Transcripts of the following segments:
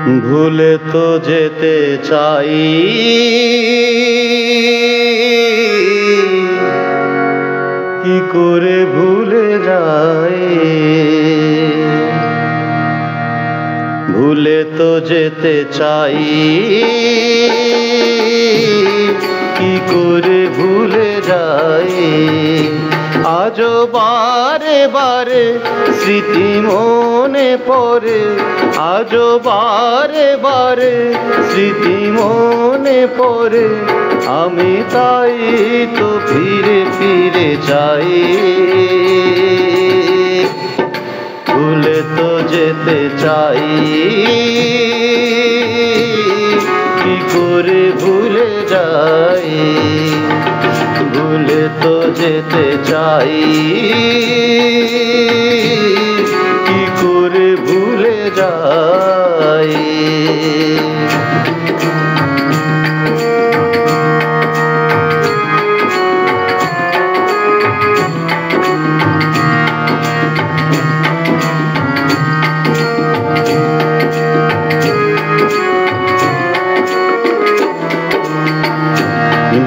ভুলে তো যেতে চাই, কি করে ভুলে যাই। ভুলে তো যেতে চাই, কি করে ভুলে যাই। আজও বারে বারে স্মৃতি মনে পড়ে, আজও বারে বারে স্মৃতি মনে পড়ে। আমি তাই তো ফিরে ফিরে চাই। ভুলে তো যেতে চাই, কি করে ভুলে যাই। ভুলে তো যেতে চাই, কি করে ভুলে যাই।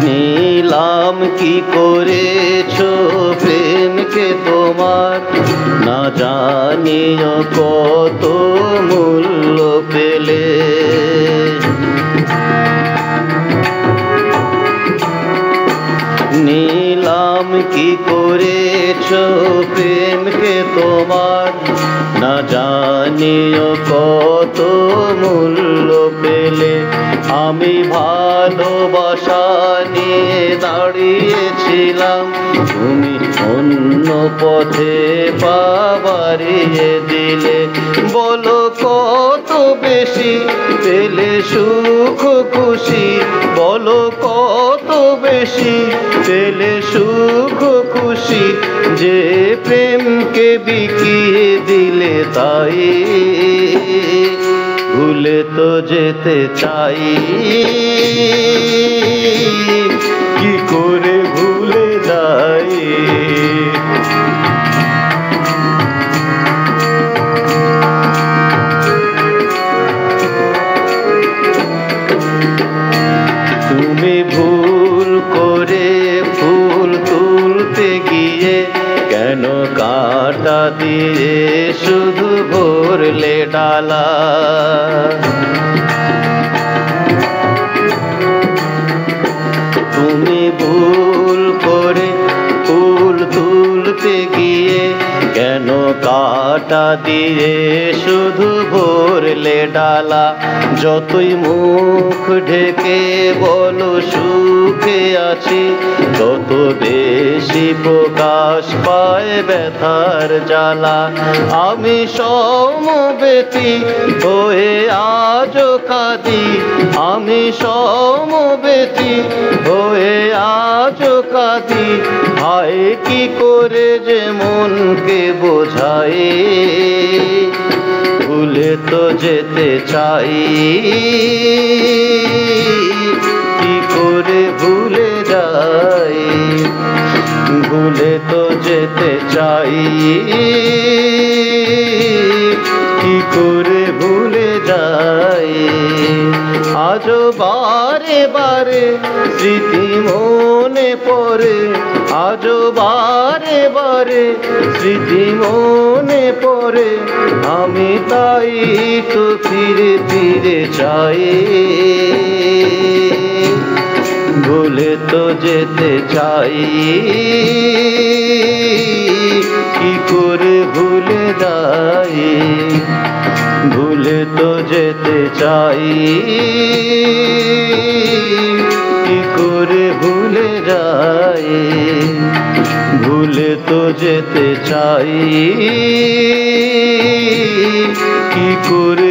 নিলাম কি করেছো প্রেমকে তোমার, না জানিও কত মূল্য পেলে। নিলাম কি করেছো প্রেমকে তোমার, না জানিও কত মূল্য পেলে। আমি ভালোবাসা নিয়ে দাঁড়িয়েছিলাম, তুমি অন্য পথে পা বাড়িয়ে দিলে। বলো কত বেশি পেলে সুখ খুশি, বলো কত বেশি পেলে সুখ খুশি। যে প্রেমকে বিকিয়ে দিলে তাই। ভুলে তো যেতে চাই, কি করে ভুলে যাই। তুমি ভুল করে ফুল তুলতে গিয়ে কেন কাঁটা দিয়ে শুধু ভরলে ডালা। তুমি ভুল করে ফুল তুলতে গিয়ে কেন কাঁটা দিয়ে শুধু ভরলে ডালা। যতই মুখ ঢেকে বলো সুখে আছি, তত বেশি প্রকাশ পায় ব্যথার জ্বালা। আমি সমবেতি হয়ে আজও কাঁদি, আমি সমবেতি হয়ে আজও কাঁদি। হায় কি করে যে মনকে বোঝাই। ভুলে তো যেতে চাই, কি করে ভুলে যাই। ভুলে তো যেতে চাই, কি করে ভুলে যাই। আজও বারে বারে স্মৃতি মনে পড়ে, আজও বারে বারে স্মৃতি মনে পড়ে। আমি তাই তো ফিরে ফিরে চাই। ভুলে তো যেতে চাই, কি করে ভুলে যাই। ভুলে তো যেতে চাই, কি করে ভুলে যাই। ভুলে তো যেতে চাই, কি করে